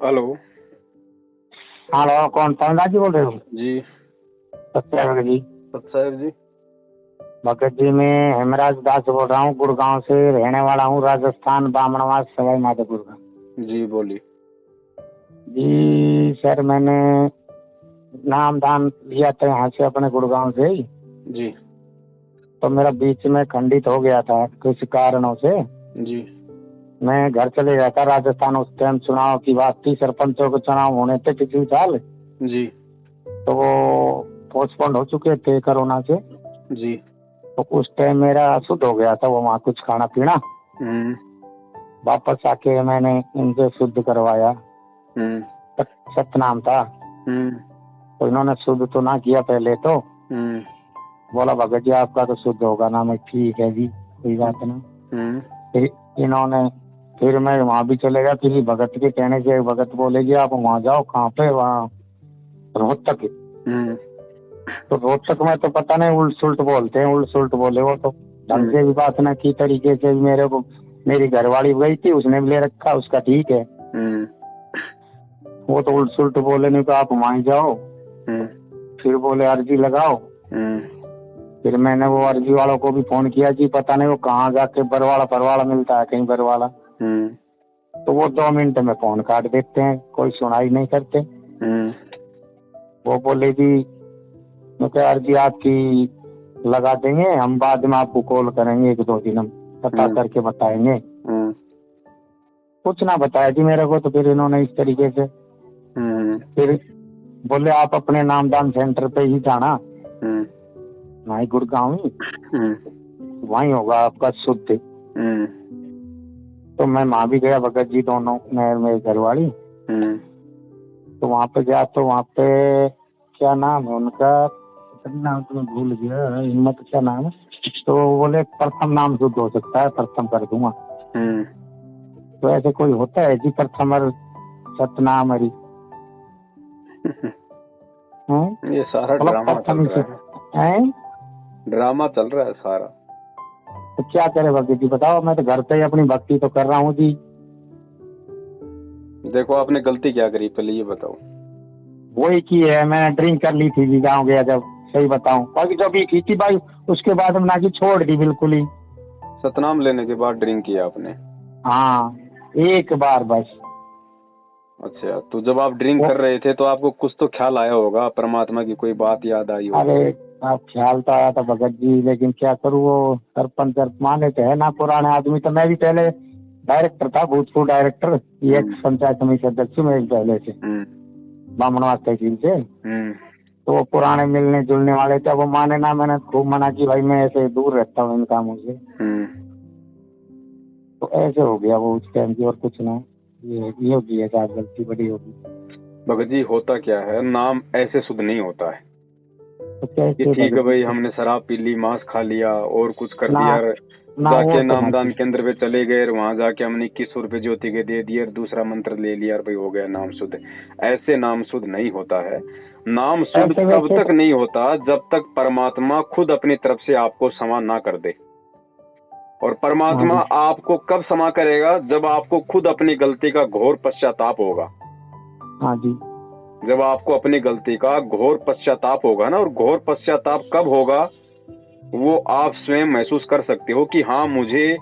Hello. Hello, कौन पवनदास जी बोल रहे हो? जी सत्या भगत जी। सत्साहेब जी। भगत जी, मैं हेमराज दास बोल रहा हूँ, गुड़गांव से रहने वाला हूँ, राजस्थान, बामणवास, सवाई माधोपुर का। जी बोलिए। जी सर, मैंने नाम दान लिया था यहाँ से, अपने गुड़गांव से ही। जी तो मेरा बीच में खंडित हो गया था कुछ कारणों से। जी मैं घर चले गया था राजस्थान। उस टाइम चुनाव की बात थी, सरपंचों के चुनाव होने थे पिछले साल। जी तो वो पोस्टपोन्ड हो चुके थे कोरोना से। जी। तो उस टाइम मेरा शुद्ध हो गया था वो, वहाँ कुछ खाना पीना। वापस आके मैंने इनसे शुद्ध करवाया। सतनाम था। तो इन्होंने शुद्ध तो ना किया पहले तो। बोला भगत जी आपका तो शुद्ध होगा ना। मैं ठीक है जी, कोई बात नहीं। फिर इन्होंने, फिर मैं वहाँ भी चले गया। फिर भगत के कहने से भगत बोले जी आप वहाँ जाओ। कहाँ पे? वहाँ रोहतक। तो रोहतक में तो पता नहीं उल्ट सुल्ट बोलते हैं। उल्ट सुल्ट बोले वो तो, ढंग से भी बात ना की तरीके से। मेरे को मेरी घरवाली गई थी, उसने भी ले रखा, उसका ठीक है। वो तो उल्ट सुल्ट बोले, नहीं तो आप वहाँ जाओ। फिर बोले अर्जी लगाओ। फिर मैंने वो अर्जी वालों को भी फोन किया जी, पता नहीं वो कहाँ जाके बरवाड़ा परवाड़ा मिलता है, कहीं बरवाड़ा। तो वो 2 मिनट में फोन काट देते हैं, कोई सुनाई नहीं करते। वो बोले जी क्योंकि अर्जी आपकी लगा देंगे, हम बाद में आपको कॉल करेंगे, 1-2 दिन हम पता करके बताएंगे। कुछ ना बताया जी मेरे को। तो फिर इन्होंने इस तरीके से फिर बोले आप अपने नामदान सेंटर पे ही जाना, वहीं गुड़गांव ही, वहीं होगा आपका शुद्ध। तो मैं वहाँ भी गया, भगत जी दोनों, मैं मेरी घरवाली। तो वहाँ पे गया तो वहाँ पे क्या नाम है उनका, नाम तो मैं भूल गया, हिम्मत क्या नाम है। तो बोले प्रथम नाम शुद्ध हो सकता है, प्रथम कर दूंगा। तो ऐसे कोई होता है जी प्रथम और सतनाम हरी? ये सारा ड्रामा चल रहा है। ड्रामा चल रहा है सारा। तो क्या करे भगत जी बताओ। मैं तो घर पे ही अपनी भक्ति तो कर रहा हूँ जी। देखो आपने गलती क्या करी पहले ये बताओ। वही की है, मैं ड्रिंक कर ली थी जी गाँव गया जब। सही बताऊं, बाकी जो भी की थी भाई, उसके बाद हम ना की छोड़ दी बिल्कुल ही। सतनाम लेने के बाद ड्रिंक किया आपने? हाँ, एक बार बस। अच्छा, तो जब आप ड्रिंक कर रहे थे तो आपको कुछ तो ख्याल आया होगा, परमात्मा की कोई बात याद आई होगी। अरे आप ख्याल तो आया था भगत जी, लेकिन क्या करूँ, वो सरपंच माने थे है ना पुराने आदमी। तो मैं भी पहले डायरेक्टर था, भूतपूर्व डायरेक्टर, एक पंचायत समिति सदस्य में पहले से, बामणवास तहसील से। तो वो पुराने मिलने जुलने वाले थे। वो माने ना, मैंने खूब मना की भाई मैं ऐसे दूर रहता हूँ इन कामों से। तो ऐसे हो गया वो उस टाइम की, और कुछ ना। ये होगी है साहब, गलती बड़ी होगी। भगत जी होता क्या है, नाम ऐसे शुद्ध नहीं होता है। तो कैसे? ठीक है भाई, हमने शराब पी ली, मांस खा लिया और कुछ कर दिया, जाके नामदान केंद्र पे चले गए, वहां जाके हमने 2100 रुपए ज्योति के दे दिए, दूसरा मंत्र ले लिया, भाई हो गया नाम शुद्ध। ऐसे नाम शुद्ध नहीं होता है। नाम शुद्ध तब तक नहीं होता जब तक परमात्मा खुद अपनी तरफ से आपको क्षमा ना कर दे। और परमात्मा आपको कब क्षमा करेगा? जब आपको खुद अपनी गलती का घोर पश्चाताप होगा। हाँ जी। जब आपको अपनी गलती का घोर पश्चाताप होगा ना, और घोर पश्चाताप कब होगा वो आप स्वयं महसूस कर सकते हो कि हाँ मुझे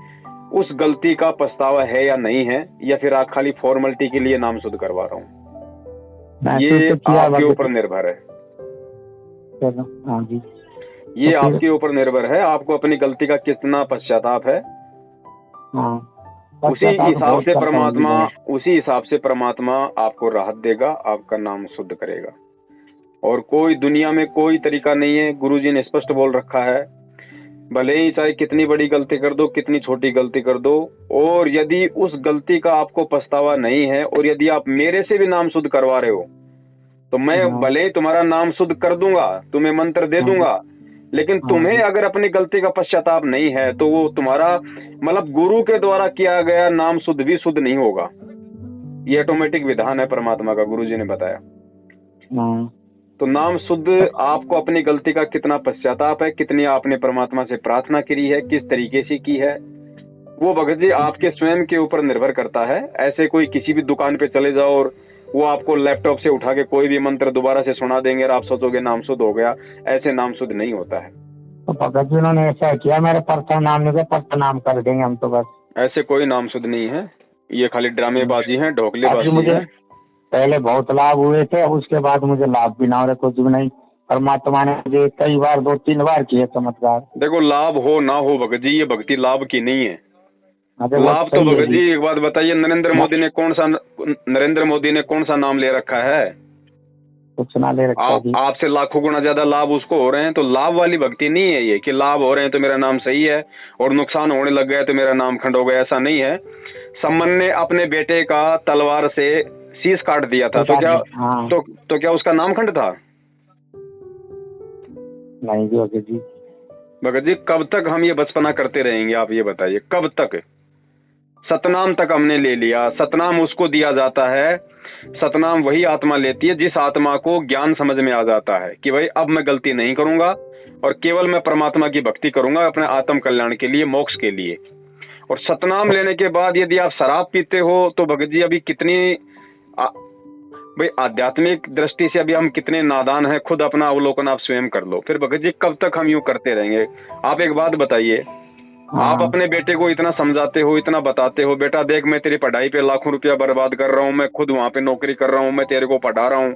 उस गलती का पछतावा है या नहीं है, या फिर आप खाली फॉर्मेलिटी के लिए नाम शुद्ध करवा रहा हूँ। ये आपके ऊपर निर्भर है। हाँ जी। ये आपके ऊपर निर्भर है, आपको अपनी गलती का कितना पश्चाताप है। उसी हिसाब से परमात्मा आपको राहत देगा, आपका नाम शुद्ध करेगा। और कोई दुनिया में कोई तरीका नहीं है, गुरुजी ने स्पष्ट बोल रखा है, भले ही चाहे कितनी बड़ी गलती कर दो, कितनी छोटी गलती कर दो, और यदि उस गलती का आपको पछतावा नहीं है, और यदि आप मेरे से भी नाम शुद्ध करवा रहे हो, तो मैं भले ही तुम्हारा नाम शुद्ध कर दूंगा, तुम्हें मंत्र दे दूंगा, लेकिन तुम्हें अगर अपनी गलती का पश्चाताप नहीं है तो वो तुम्हारा मतलब गुरु के द्वारा किया गया नाम शुद्ध भी शुद्ध नहीं होगा। ये ऑटोमेटिक विधान है परमात्मा का, गुरुजी ने बताया। तो नाम शुद्ध आपको अपनी गलती का कितना पश्चाताप है, कितनी आपने परमात्मा से प्रार्थना करी है, किस तरीके से की है, वो भगत जी आपके स्वयं के ऊपर निर्भर करता है। ऐसे कोई किसी भी दुकान पे चले जाओ और वो आपको लैपटॉप से उठा के कोई भी मंत्र दोबारा से सुना देंगे और आप सोचोगे नाम शुद्ध हो गया। ऐसे नाम शुद्ध नहीं होता है। तो भगत जी उन्होंने ऐसा किया, मेरे प्रथम नाम नहीं, प्रथम नाम कर देंगे हम तो बस। ऐसे कोई नाम शुद्ध नहीं है, ये खाली ड्रामेबाजी है, ढोकलेबाजी है। पहले बहुत लाभ हुए थे, उसके बाद मुझे लाभ भी ना हो रहे, कुछ भी नहीं। परमात्मा ने मुझे कई बार 2-3 बार किए चमत्कार। देखो लाभ हो ना हो भगत जी, ये भक्ति लाभ की नहीं है। लाभ तो भगत जी एक बात बताइए, नरेंद्र मोदी ने कौन सा नाम ले रखा है? कुछ ना ले रखा है। आपसे लाखों गुना ज्यादा लाभ उसको हो रहे हैं। तो लाभ वाली भक्ति नहीं है ये कि लाभ हो रहे हैं तो मेरा नाम सही है और नुकसान होने लग गया तो मेरा नाम खंड हो गया। ऐसा नहीं है। सम्मन ने अपने बेटे का तलवार से शीश काट दिया था, तो क्या तो क्या उसका नाम खंड था? नहीं जी भगत जी। भगत जी कब तक हम ये बचपना करते रहेंगे, आप ये बताइए कब तक? सतनाम तक हमने ले लिया। सतनाम उसको दिया जाता है, सतनाम वही आत्मा लेती है जिस आत्मा को ज्ञान समझ में आ जाता है कि भाई अब मैं गलती नहीं करूंगा और केवल मैं परमात्मा की भक्ति करूंगा अपने आत्म कल्याण के लिए, मोक्ष के लिए। और सतनाम लेने के बाद यदि आप शराब पीते हो तो भगत जी अभी कितनी भाई आध्यात्मिक दृष्टि से अभी हम कितने नादान हैं, खुद अपना अवलोकन आप स्वयं कर लो। फिर भगत जी कब तक हम यूं करते रहेंगे? आप एक बात बताइए, आप अपने बेटे को इतना समझाते हो, इतना बताते हो, बेटा देख मैं तेरी पढ़ाई पे लाखों रुपया बर्बाद कर रहा हूँ, मैं खुद वहाँ पे नौकरी कर रहा हूँ, मैं तेरे को पढ़ा रहा हूँ,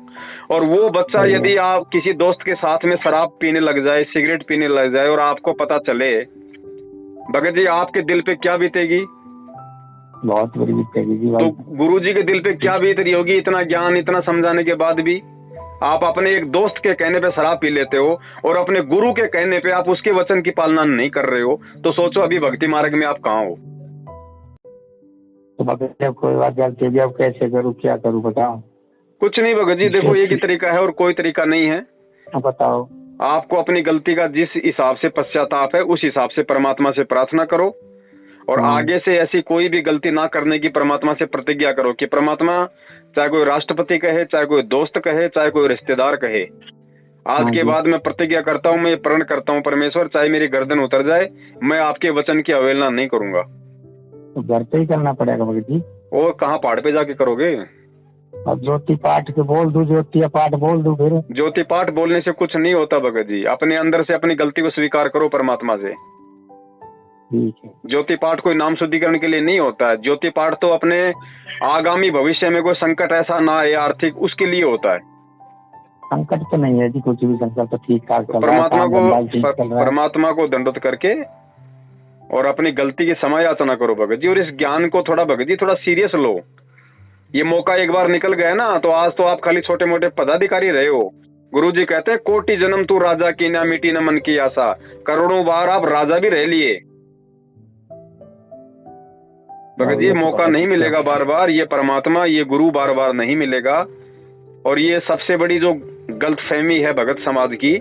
और वो बच्चा यदि आप किसी दोस्त के साथ में शराब पीने लग जाए, सिगरेट पीने लग जाए और आपको पता चले, भगत जी आपके दिल पे क्या बीतेगी? बहुत बुरी बीतेगी जी। तो गुरु जी के दिल पे क्या बीत रही होगी? इतना ज्ञान, इतना समझाने के बाद भी आप अपने एक दोस्त के कहने पे शराब पी लेते हो और अपने गुरु के कहने पे आप उसके वचन की पालना नहीं कर रहे हो, तो सोचो अभी भक्ति मार्ग में आप कहाँ हो? तो भगत जी कोई बात गलती भी, अब कैसे करूँ, क्या करूँ बताओ? कुछ नहीं भगत जी, देखो एक ही तरीका है और कोई तरीका नहीं है। बताओ। आपको अपनी गलती का जिस हिसाब से पश्चाताप है उस हिसाब से परमात्मा से प्रार्थना करो और आगे से ऐसी कोई भी गलती ना करने की परमात्मा से प्रतिज्ञा करो कि परमात्मा, चाहे कोई राष्ट्रपति कहे, चाहे कोई दोस्त कहे, चाहे कोई रिश्तेदार कहे, आज के बाद मैं प्रतिज्ञा करता हूँ, मैं प्रण करता हूँ परमेश्वर, चाहे मेरी गर्दन उतर जाए, मैं आपके वचन की अवहेलना नहीं करूंगा। तो घर पे ही करना पड़ेगा भगत जी। और कहाँ पहाड़ पे जाके करोगे? अब ज्योति पाठ के बोल दूं, ज्योति पाठ बोल दूं फिर? ज्योति पाठ बोलने से कुछ नहीं होता भगत जी। अपने अंदर से अपनी गलती को स्वीकार करो परमात्मा से। ठीक है। ज्योति पाठ कोई नाम शुद्धिकरण के लिए नहीं होता है। ज्योति पाठ तो अपने आगामी भविष्य में कोई संकट ऐसा ना आए आर्थिक, उसके लिए होता है। संकट तो नहीं है जी, कुछ भी संकट तो ठीक ठाक चल रहा है। परमात्मा को दंडोत करके और अपनी गलती की क्षमा याचना करो भगत जी। और इस ज्ञान को थोड़ा भगत जी थोड़ा सीरियस लो। ये मौका एक बार निकल गया ना, तो आज तो आप खाली छोटे मोटे पदाधिकारी रहे हो। गुरु जी कहते हैं कोटि जन्म तू राजा की ना मिटी न मन की आशा, करोड़ों बार आप राजा भी रह लिए भगत जी। मौका नहीं मिलेगा बार बार, ये परमात्मा, ये गुरु बार बार नहीं मिलेगा। और ये सबसे बड़ी जो गलतफहमी है भगत समाज की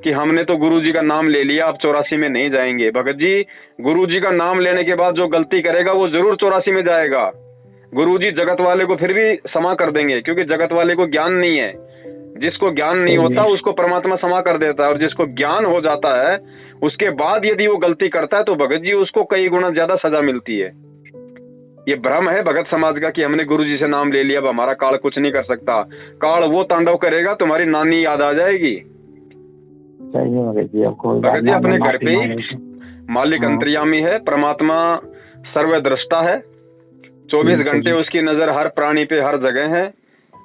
कि हमने तो गुरु जी का नाम ले लिया, अब 84 में नहीं जाएंगे। भगत जी गुरु जी का नाम लेने के बाद जो गलती करेगा वो जरूर 84 में जाएगा। गुरु जी जगत वाले को फिर भी क्षमा कर देंगे, क्योंकि जगत वाले को ज्ञान नहीं है। जिसको ज्ञान नहीं होता उसको परमात्मा क्षमा कर देता है, और जिसको ज्ञान हो जाता है उसके बाद यदि वो गलती करता है तो भगत जी उसको कई गुना ज्यादा सजा मिलती है। ये भ्रम है भगत समाज का कि हमने गुरु जी से नाम ले लिया, अब हमारा काल कुछ नहीं कर सकता। काल वो तांडव करेगा, तुम्हारी नानी याद आ जाएगी। भगत जी अपने घर पे ही मालिक अंतर्यामी है, परमात्मा सर्वद्रष्टा है, 24 घंटे उसकी नजर हर प्राणी पे हर जगह है।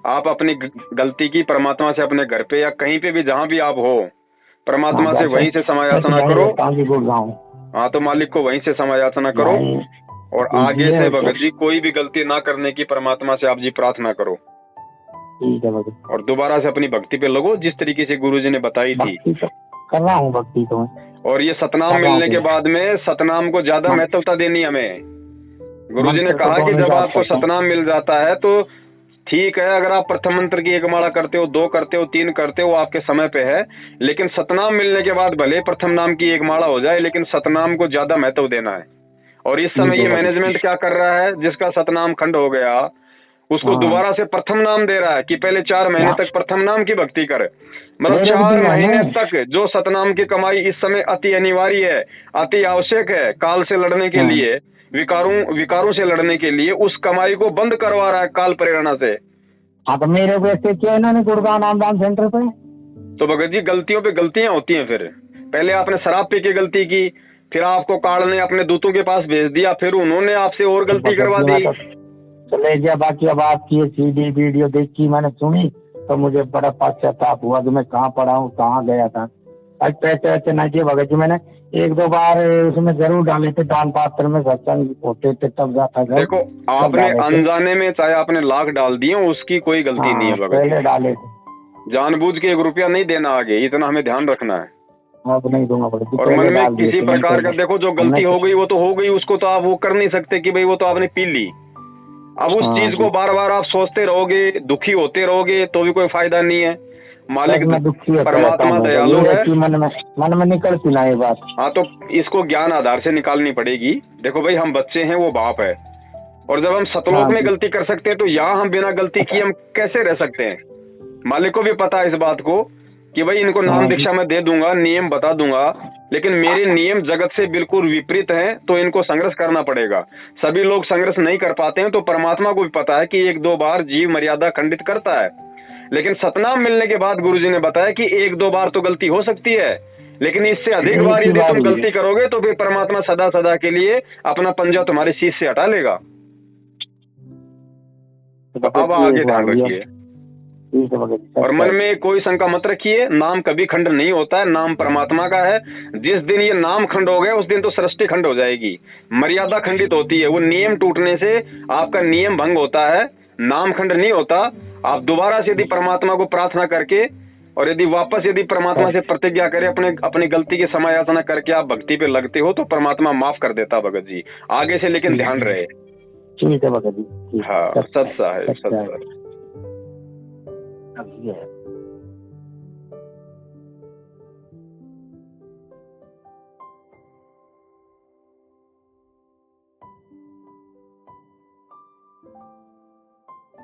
आप अपनी गलती की परमात्मा से अपने घर पे या कहीं पे भी जहाँ भी आप हो, परमात्मा से वहीं से क्षमा याचना करो। हाँ, तो मालिक को वहीं से क्षमा याचना करो और आगे से भगत जी कोई भी गलती ना करने की परमात्मा से आप जी प्रार्थना करो। ठीक है भगत। और दोबारा से अपनी भक्ति पे लगो जिस तरीके से गुरु जी ने बताई थी। कर रहा हूँ भक्ति तो। और ये सतनाम मिलने के बाद में सतनाम को ज्यादा महत्वता देनी हमें। गुरु जी ने कहा कि जब आपको सतनाम मिल जाता है तो ठीक है, अगर आप प्रथम मंत्र की 1 माला करते हो, 2 करते हो, 3 करते हो, आपके समय पे है। लेकिन सतनाम मिलने के बाद भले प्रथम नाम की 1 माला हो जाए, लेकिन सतनाम को ज्यादा महत्व देना है। और इस समय ये मैनेजमेंट क्या कर रहा है, जिसका सतनाम खंड हो गया उसको दोबारा से प्रथम नाम दे रहा है कि पहले 4 महीने तक प्रथम नाम की भक्ति कर। मतलब 4 महीने तक जो सतनाम की कमाई इस समय अति अनिवार्य है, अति आवश्यक है काल से लड़ने के लिए, विकारों से लड़ने के लिए, उस कमाई को बंद करवा रहा है काल प्रेरणा से। हाँ तो मेरे को ऐसे किया इन्होंने गुड़गांव नामदान सेंटर पे। तो भगत जी गलतियों पे गलतियां होती हैं। फिर पहले आपने शराब पी के गलती की, फिर आपको कार्ड ने अपने दूतों के पास भेज दिया, फिर उन्होंने आपसे और गलती करवा दी। तो ले गया। बाकी अब आपकी ये सीडी वीडियो देखी मैंने, सुनी, तो मुझे बड़ा पश्चाताप हुआ कि मैं कहाँ पड़ा हूँ, कहाँ गया था। आज पैसे वैसे नहीं दिए भगत जी, मैंने 1-2 बार उसमें जरूर डाले थे, दान पात्र में सत्संग होते थे तब जाता था। देखो आपने अनजाने में चाहे आपने लाख डाल दिए, उसकी कोई गलती नहीं है भगत, पहले डाले थे। जानबूझ के 1 रुपया नहीं देना आगे, इतना हमें ध्यान रखना है। अब नहीं दूंगा भगत जी। और मन में किसी प्रकार का, देखो जो गलती हो गई वो तो हो गई, उसको तो आप वो कर नहीं सकते कि भाई वो तो आपने पी ली। अब उस चीज को बार बार आप सोचते रहोगे, दुखी होते रहोगे, तो भी कोई फायदा नहीं है। मालिक परमात्मा दयालु है, मन में निकलती ना ये बात। हाँ तो इसको ज्ञान आधार से निकालनी पड़ेगी। देखो भाई हम बच्चे हैं, वो बाप है, और जब हम सतलोक में गलती कर सकते हैं तो यहाँ हम बिना गलती किए हम कैसे रह सकते हैं। मालिक को भी पता है इस बात को कि भाई इनको नाम दीक्षा मैं दे दूंगा, नियम बता दूंगा, लेकिन मेरे नियम जगत से बिल्कुल विपरीत हैं, तो इनको संघर्ष करना पड़ेगा। सभी लोग संघर्ष नहीं कर पाते हैं, तो परमात्मा को भी पता है कि 1-2 बार जीव मर्यादा खंडित करता है, लेकिन सतनाम मिलने के बाद गुरुजी ने बताया कि 1-2 बार तो गलती हो सकती है, लेकिन इससे अधिक बार यदि तुम गलती करोगे तो फिर परमात्मा सदा सदा के लिए अपना पंजा तुम्हारे शीश से हटा लेगा। तो अब आगे ध्यान रखिए और मन में कोई शंका मत रखिए। नाम कभी खंड नहीं होता है, नाम परमात्मा का है। जिस दिन ये नाम खंड हो गया उस दिन तो सृष्टि खंड हो जाएगी। मर्यादा खंडित होती है, वो नियम टूटने से आपका नियम भंग होता है, नाम खंड नहीं होता। आप दोबारा से यदि परमात्मा को प्रार्थना करके और यदि वापस यदि परमात्मा से प्रतिज्ञा करें, अपनी गलती की समायाचना करके आप भक्ति पे लगते हो तो परमात्मा माफ कर देता भगत जी। आगे से लेकिन ध्यान रहे। ठीक है भगत जी। हाँ सत्सा है, सत्सा है।